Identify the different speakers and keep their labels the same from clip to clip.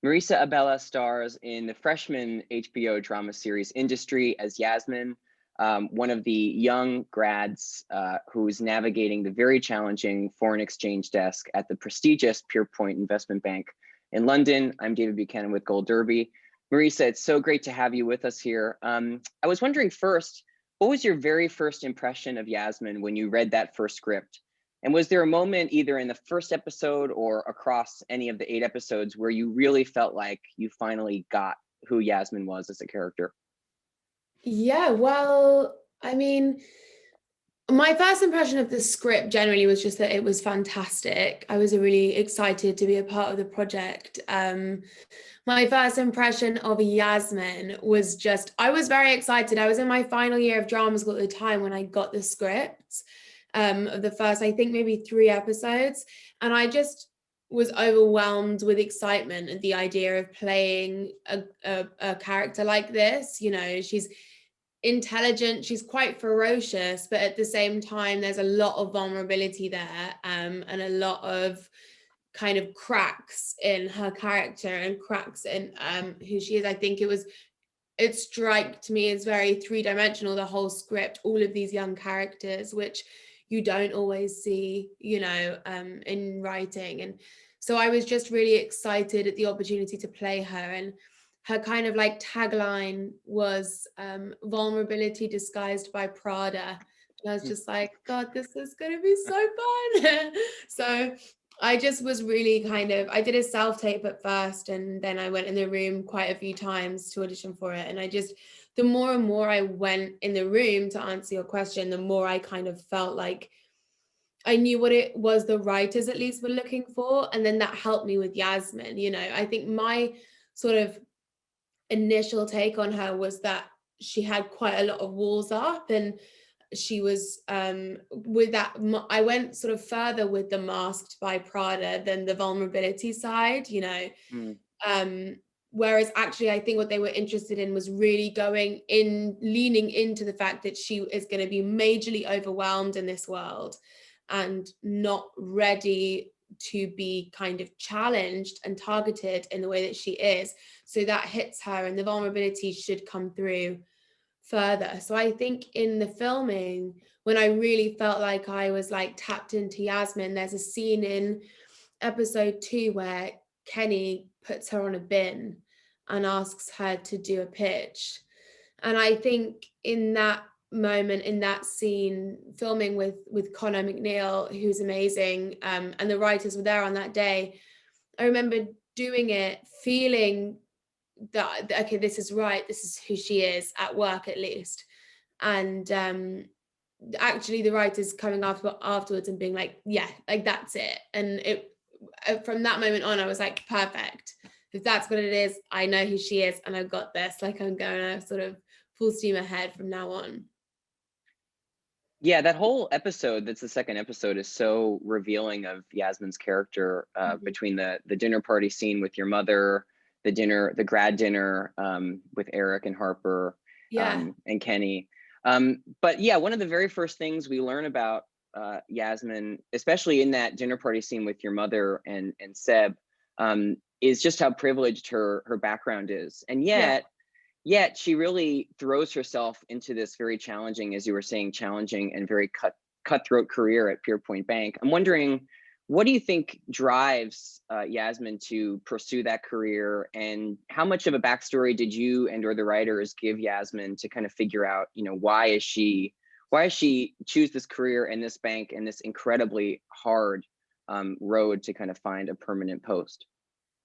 Speaker 1: Marisa Abela stars in the freshman HBO drama series Industry as Yasmin, one of the young grads who's navigating the very challenging foreign exchange desk at the prestigious Pierpoint Investment Bank in London. I'm David Buchanan with Gold Derby. Marisa, it's so great to have you with us here. I was wondering first, what was your very first impression of Yasmin when you read that first script? And was there a moment either in the first episode or across any of the 8 episodes where you really felt like you finally got who Yasmin was as a character?
Speaker 2: Yeah, well, I mean, my first impression of the script generally was just that it was fantastic. I was really excited to be a part of the project. My first impression of Yasmin was just, I was very excited. I was in my final year of drama school at the time when I got the script of the first, I think maybe 3 episodes. And I just was overwhelmed with excitement at the idea of playing a character like this. You know, she's intelligent, she's quite ferocious, but at the same time there's a lot of vulnerability there, and a lot of kind of cracks in her character and cracks in who she is. I think it struck me as very 3-dimensional, the whole script, all of these young characters, which you don't always see, you know, in writing. And so I was just really excited at the opportunity to play her. And her kind of like tagline was vulnerability disguised by Prada. And I was just like, God, this is going to be so fun. So I just was really I did a self-tape at first, and then I went in the room quite a few times to audition for it. And the more and more I went in the room, to answer your question, the more I kind of felt like I knew what it was the writers at least were looking for. And then that helped me with Yasmin. You know, I think my sort of initial take on her was that she had quite a lot of walls up, and she was with that, I went sort of further with the masked by Prada than the vulnerability side, you know. Whereas actually I think what they were interested in was really leaning into the fact that she is going to be majorly overwhelmed in this world and not ready to be kind of challenged and targeted in the way that she is. So that hits her, and the vulnerability should come through further. So I think in the filming, when I really felt like I was like tapped into Yasmin, there's a scene in episode 2 where Kenny puts her on a bin and asks her to do a pitch. And I think in that moment, in that scene, filming with Connor McNeil, who's amazing, and the writers were there on that day, I remember doing it, feeling that, okay, this is right, this is who she is at work at least. And actually the writers coming afterwards and being like, yeah, like that's it. And it from that moment on, I was like, perfect, if that's what it is, I know who she is and I've got this, like I'm going to sort of full steam ahead from now on.
Speaker 1: Yeah, that whole episode, that's the second episode, is so revealing of Yasmin's character, between the dinner party scene with your mother, the grad dinner with Eric and Harper, and Kenny. But yeah, one of the very first things we learn about Yasmin, especially in that dinner party scene with your mother and Seb, is just how privileged her background is. And yet she really throws herself into this very challenging, as you were saying, challenging and very cutthroat career at Pierpoint Bank. I'm wondering, what do you think drives Yasmin to pursue that career, and how much of a backstory did you or the writers give Yasmin to kind of figure out, you know, why is she choose this career in this bank and this incredibly hard road to kind of find a permanent post?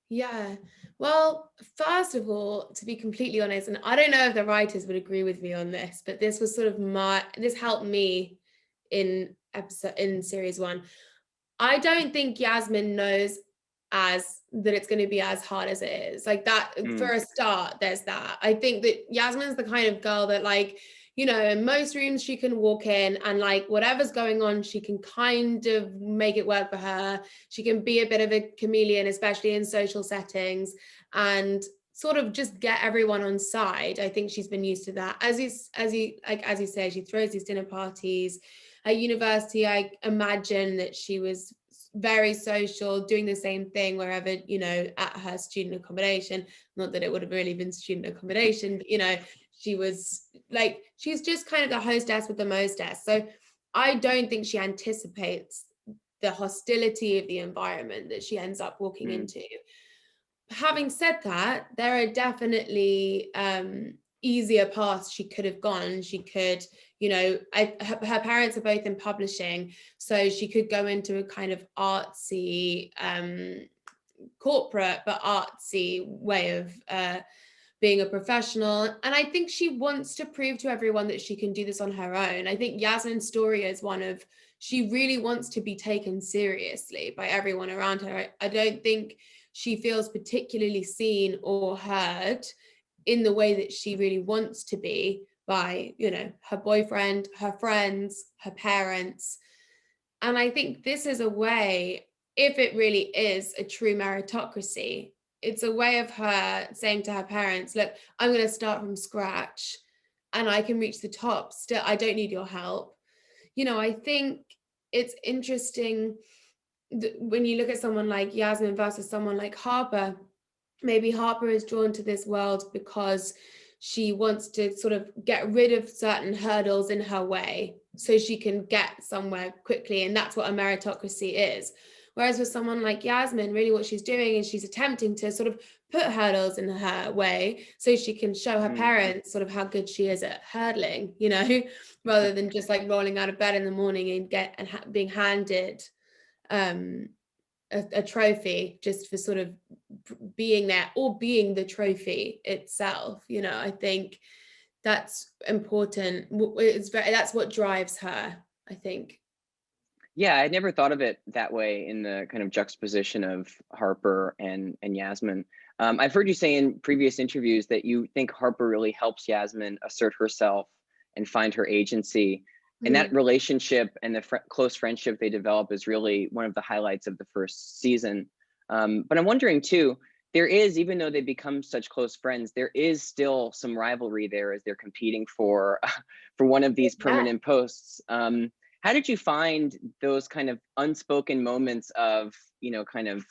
Speaker 2: Yeah, well, first of all, to be completely honest, and I don't know if the writers would agree with me on this, but this was sort of this helped me in series 1. I don't think Yasmin knows that it's going to be as hard as it is. Like that, for a start, there's that. I think that Yasmin's the kind of girl that, like, you know, in most rooms she can walk in and like whatever's going on, she can kind of make it work for her. She can be a bit of a chameleon, especially in social settings, and sort of just get everyone on side. I think she's been used to that. As you say, she throws these dinner parties. At university, I imagine that she was very social, doing the same thing wherever, you know, at her student accommodation. Not that it would have really been student accommodation, but, you know, she was like, she's just kind of the hostess with the mostess. So I don't think she anticipates the hostility of the environment that she ends up walking into. Having said that, there are definitely easier paths she could have gone. She could, you know, her parents are both in publishing, so she could go into a kind of artsy, corporate but artsy way of being a professional. And I think she wants to prove to everyone that she can do this on her own. I think Yasmin's story is one of, she really wants to be taken seriously by everyone around her. I don't think she feels particularly seen or heard in the way that she really wants to be by, you know, her boyfriend, her friends, her parents. And I think this is a way, if it really is a true meritocracy, it's a way of her saying to her parents, look, I'm going to start from scratch and I can reach the top still. I don't need your help. You know, I think it's interesting when you look at someone like Yasmin versus someone like Harper. Maybe Harper is drawn to this world because she wants to sort of get rid of certain hurdles in her way so she can get somewhere quickly. And that's what a meritocracy is. Whereas with someone like Yasmin, really what she's doing is she's attempting to sort of put hurdles in her way so she can show her parents sort of how good she is at hurdling, you know, rather than just like rolling out of bed in the morning and being handed a trophy just for sort of being there or being the trophy itself. You know, I think that's important. That's what drives her, I think.
Speaker 1: Yeah, I never thought of it that way, in the kind of juxtaposition of Harper and Yasmin. I've heard you say in previous interviews that you think Harper really helps Yasmin assert herself and find her agency. And that relationship and the close friendship they develop is really one of the highlights of the first season. But I'm wondering too, there is, even though they become such close friends, there is still some rivalry there as they're competing for for one of these permanent posts. How did you find those kind of unspoken moments of, you know, kind of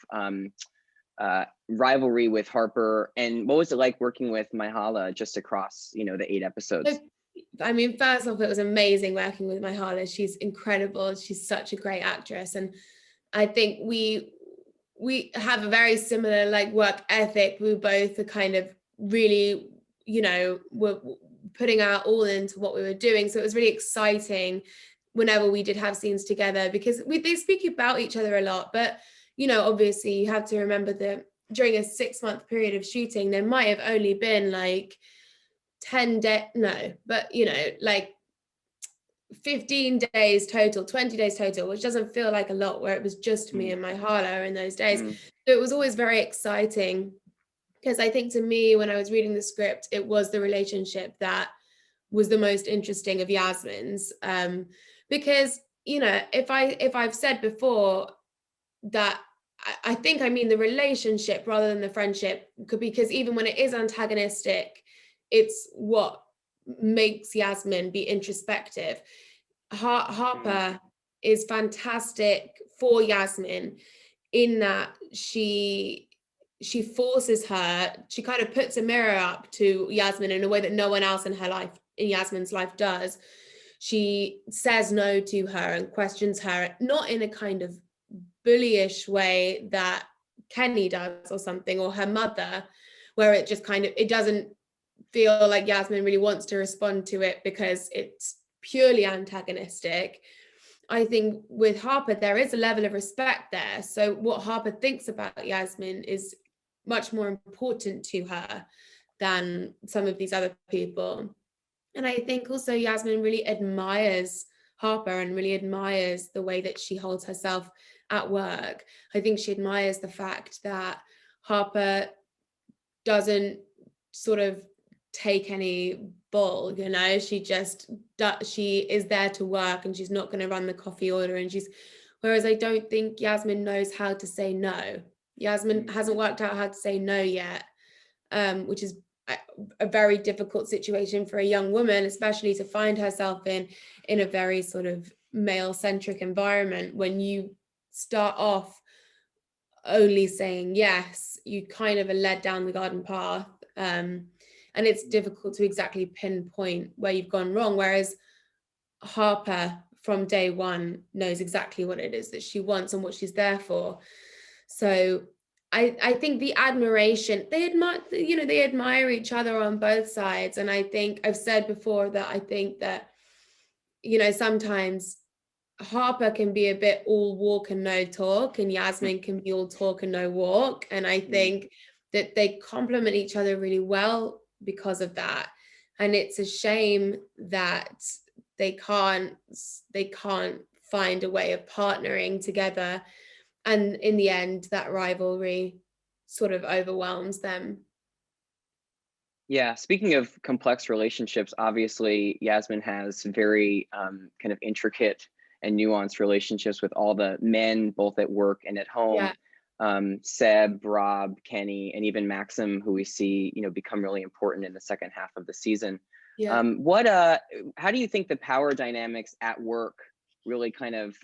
Speaker 1: rivalry with Harper? And what was it like working with Mahershala just across, you know, the 8 episodes?
Speaker 2: I mean, first off, it was amazing working with Mahershala. She's incredible. She's such a great actress. And I think we have a very similar like work ethic. We both are kind of really, you know, were putting our all into what we were doing. So it was really exciting whenever we did have scenes together, because they speak about each other a lot. But, you know, obviously you have to remember that during a 6-month period of shooting, there might have only been like 10 days, no, but, you know, like 15 days total, 20 days total, which doesn't feel like a lot, where it was just me and Mahershala in those days. So it was always very exciting, because I think to me, when I was reading the script, it was the relationship that was the most interesting of Yasmin's. Because, you know, if I've said before that I think I mean the relationship rather than the friendship, because even when it is antagonistic, it's what makes Yasmin be introspective. Harper is fantastic for Yasmin in that she forces her, she kind of puts a mirror up to Yasmin in a way that no one else in her life, in Yasmin's life, does. She says no to her and questions her, not in a kind of bullyish way that Kenny does or something, or her mother, where it just kind of, it doesn't feel like Yasmin really wants to respond to it because it's purely antagonistic. I think with Harper, there is a level of respect there. So what Harper thinks about Yasmin is much more important to her than some of these other people. And I think also Yasmin really admires Harper and really admires the way that she holds herself at work. I think she admires the fact that Harper doesn't sort of take any bull, you know, she is there to work and she's not going to run the coffee order, and whereas I don't think Yasmin knows how to say no. Yasmin hasn't worked out how to say no yet, which is a very difficult situation for a young woman, especially to find herself in a very sort of male-centric environment, when you start off only saying yes, you kind of are led down the garden path. And it's difficult to exactly pinpoint where you've gone wrong. Whereas Harper from day one knows exactly what it is that she wants and what she's there for. So I think the admiration, they admire each other on both sides. And I think I've said before that I think that, sometimes Harper can be a bit all walk and no talk, and Yasmin can be all talk and no walk. And I think that they complement each other really well because of that. And it's a shame that they can't find a way of partnering together. And in the end, that rivalry sort of overwhelms them.
Speaker 1: Yeah, speaking of complex relationships, obviously Yasmin has very kind of intricate and nuanced relationships with all the men, both at work and at home.
Speaker 2: Yeah.
Speaker 1: Seb, Rob, Kenny, and even Maxim, who we see, become really important in the second half of the season.
Speaker 2: Yeah.
Speaker 1: How do you think the power dynamics at work really kind of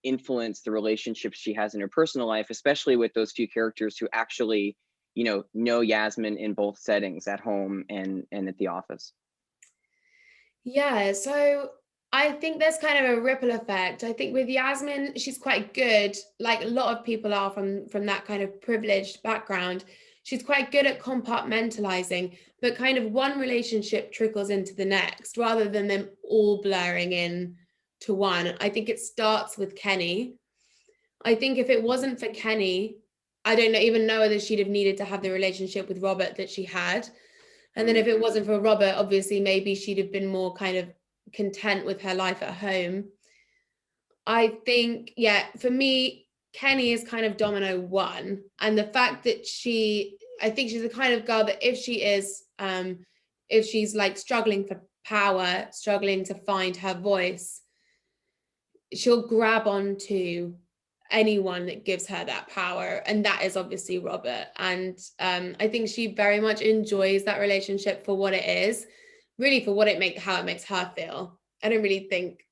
Speaker 1: influence the relationships she has in her personal life, especially with those few characters who actually know Yasmin in both settings, at home and at the office?
Speaker 2: Yeah, so I think there's kind of a ripple effect. I think with Yasmin, she's quite good, like a lot of people are from that kind of privileged background. She's quite good at compartmentalizing, but kind of one relationship trickles into the next rather than them all blurring in to one. I think it starts with Kenny. I think if it wasn't for Kenny, I don't even know whether she'd have needed to have the relationship with Robert that she had. And then if it wasn't for Robert, obviously maybe she'd have been more kind of content with her life at home. I think, yeah, for me, Kenny is kind of domino one. And the fact that I think she's the kind of girl that if she's like struggling for power, struggling to find her voice, she'll grab onto anyone that gives her that power, and that is obviously Robert. And I think she very much enjoys that relationship for what it is, really for how it makes her feel. I don't really think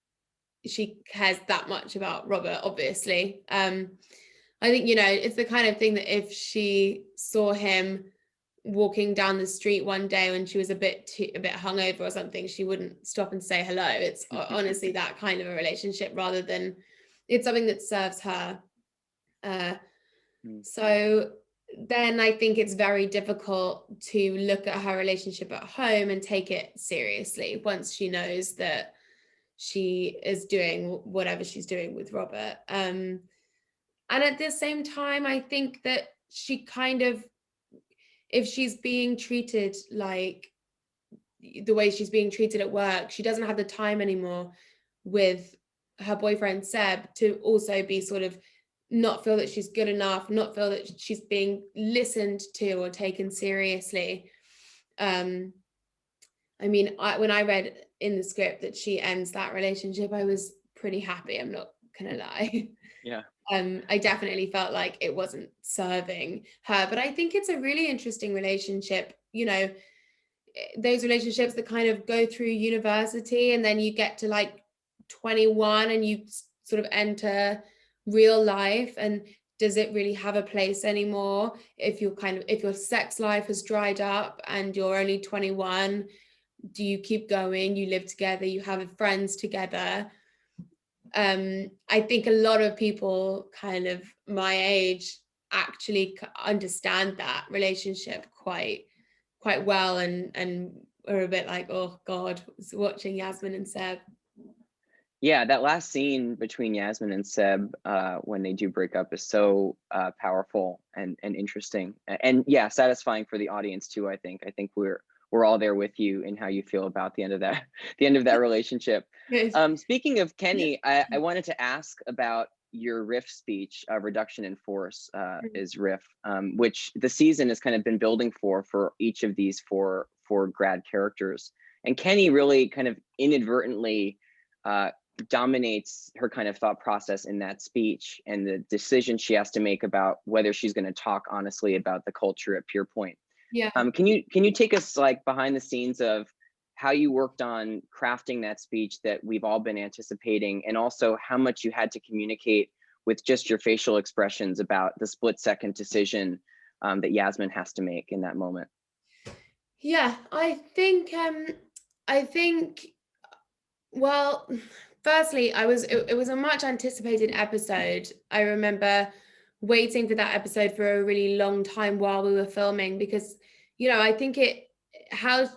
Speaker 2: she cares that much about Robert, obviously. I think it's the kind of thing that if she saw him walking down the street one day when she was a bit hungover or something, she wouldn't stop and say hello. It's honestly that kind of a relationship rather than it's something that serves her. So then I think it's very difficult to look at her relationship at home and take it seriously once she knows that she is doing whatever she's doing with Robert. And at the same time, I think that she kind of, if she's being treated like the way she's being treated at work, she doesn't have the time anymore with her boyfriend Seb to also be sort of not feel that she's good enough, not feel that she's being listened to or taken seriously. I mean, when I read in the script that she ends that relationship, I was pretty happy, I'm not gonna lie.
Speaker 1: Yeah.
Speaker 2: I definitely felt like it wasn't serving her, but I think it's a really interesting relationship, those relationships that kind of go through university and then you get to like 21 and you sort of enter real life, and does it really have a place anymore if your sex life has dried up and you're only 21? Do you keep going? You live together, you have friends together. I think a lot of people kind of my age actually understand that relationship quite well and are a bit like, oh God, watching Yasmin and Seb.
Speaker 1: Yeah, that last scene between Yasmin and Seb when they do break up is so powerful and interesting, and yeah, satisfying for the audience too. I think we're all there with you in how you feel about the end of that relationship. Speaking of Kenny, I wanted to ask about your riff speech, reduction in force is riff, which the season has kind of been building for each of these four grad characters, and Kenny really kind of inadvertently dominates her kind of thought process in that speech and the decision she has to make about whether she's going to talk honestly about the culture at Pierpoint.
Speaker 2: Yeah.
Speaker 1: Can you take us like behind the scenes of how you worked on crafting that speech that we've all been anticipating, and also how much you had to communicate with just your facial expressions about the split-second decision that Yasmin has to make in that moment?
Speaker 2: Yeah, I think, well, firstly, it was a much anticipated episode. I remember waiting for that episode for a really long time while we were filming, because, I think how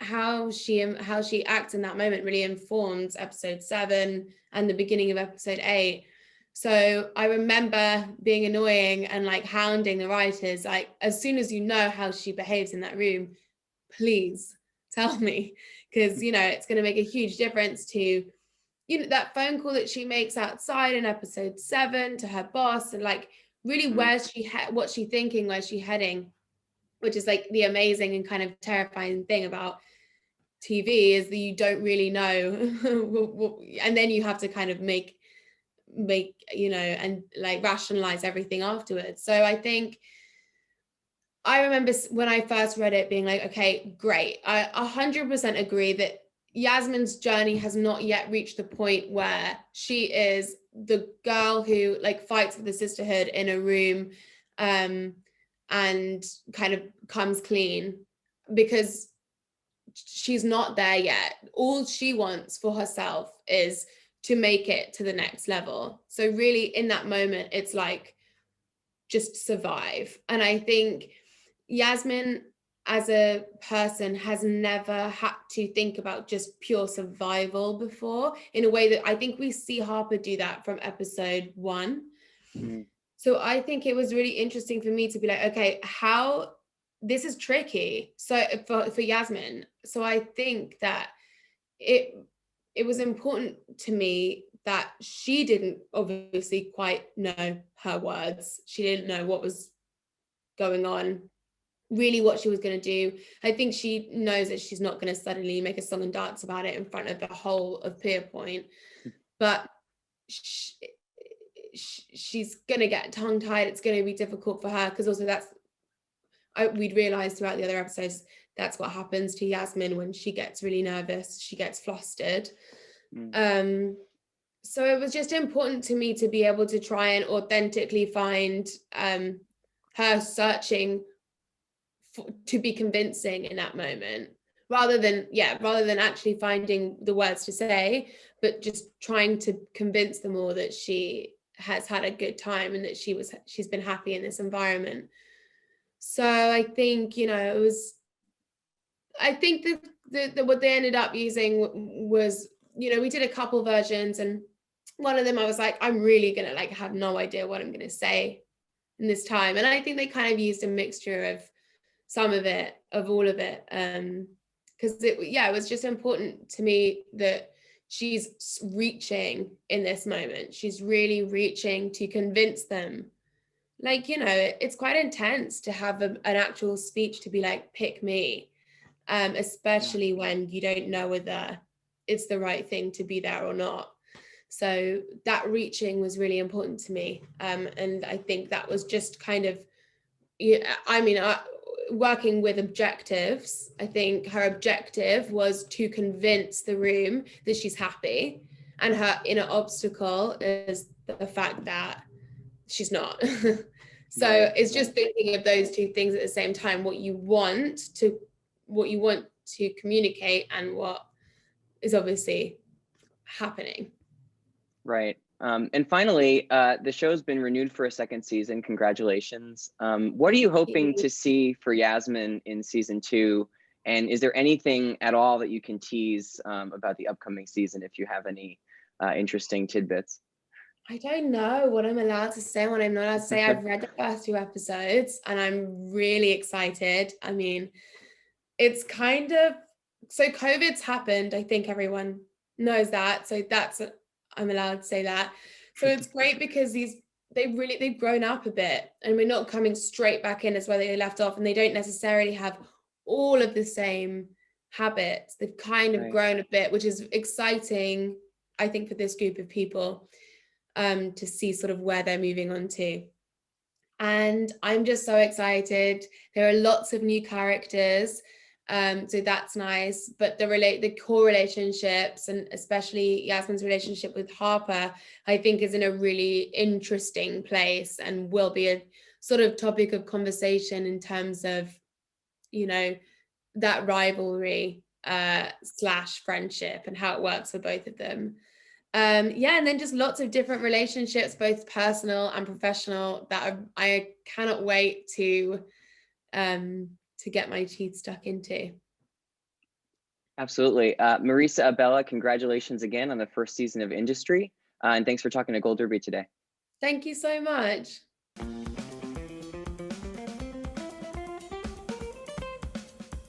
Speaker 2: how she acts in that moment really informs episode 7 and the beginning of episode 8. So I remember being annoying and like hounding the writers, like, as soon as you know how she behaves in that room, please tell me, because it's going to make a huge difference to that phone call that she makes outside in episode 7 to her boss, and like really where's she what's she thinking, where's she heading, which is like the amazing and kind of terrifying thing about TV, is that you don't really know and then you have to kind of make and like rationalize everything afterwards. So I think I remember when I first read it being like, okay, great. I 100% agree that Yasmin's journey has not yet reached the point where she is the girl who like fights for the sisterhood in a room and kind of comes clean, because she's not there yet. All she wants for herself is to make it to the next level. So really in that moment, it's like, just survive. And I think Yasmin as a person has never had to think about just pure survival before, in a way that I think we see Harper do that from episode 1. So I think it was really interesting for me to be like, okay, how this is tricky. So for Yasmin. So I think that it was important to me that she didn't obviously quite know her words. She didn't know what was going on, really what she was going to do. I think she knows that she's not going to suddenly make a song and dance about it in front of the whole of Pierpoint, but she's going to get tongue-tied. It's going to be difficult for her, because also we'd realized throughout the other episodes, that's what happens to Yasmin when she gets really nervous. She gets flustered. So it was just important to me to be able to try and authentically find her searching to be convincing in that moment, rather than actually finding the words to say, but just trying to convince them all that she has had a good time and that she's been happy in this environment. So I think I think that what they ended up using was, we did a couple versions, and one of them I was like, I'm really gonna like have no idea what I'm gonna say in this time. And I think they kind of used a mixture of some of it, of all of it, because it was just important to me that she's reaching in this moment. She's really reaching to convince them. Like, it's quite intense to have an actual speech to be like, pick me, especially when you don't know whether it's the right thing to be there or not. So that reaching was really important to me. And I think that was just kind of, working with objectives, I think her objective was to convince the room that she's happy, and her inner obstacle is the fact that she's not. So it's just thinking of those two things at the same time, what you want to communicate and what is obviously happening.
Speaker 1: Right. And finally, the show's been renewed for a second season. Congratulations. What are you hoping to see for Yasmin in season 2? And is there anything at all that you can tease about the upcoming season, if you have any interesting tidbits?
Speaker 2: I don't know what I'm allowed to say, what I'm not allowed to say. I've read the first 2 episodes and I'm really excited. I mean, it's kind of, so COVID's happened. I think everyone knows that. So I'm allowed to say that. So it's great because they've grown up a bit, and we're not coming straight back in as where they left off, and they don't necessarily have all of the same habits. They've kind of grown a bit, which is exciting, I think, for this group of people, to see sort of where they're moving on to. And I'm just so excited. There are lots of new characters. So that's nice. But the core relationships, and especially Yasmin's relationship with Harper, I think is in a really interesting place and will be a sort of topic of conversation in terms of, you know, that rivalry slash friendship and how it works for both of them. Yeah, and then just lots of different relationships, both personal and professional, that I cannot wait to get my teeth stuck into.
Speaker 1: Absolutely. Marisa Abela, congratulations again on the first season of Industry. And thanks for talking to Gold Derby today.
Speaker 2: Thank you so much.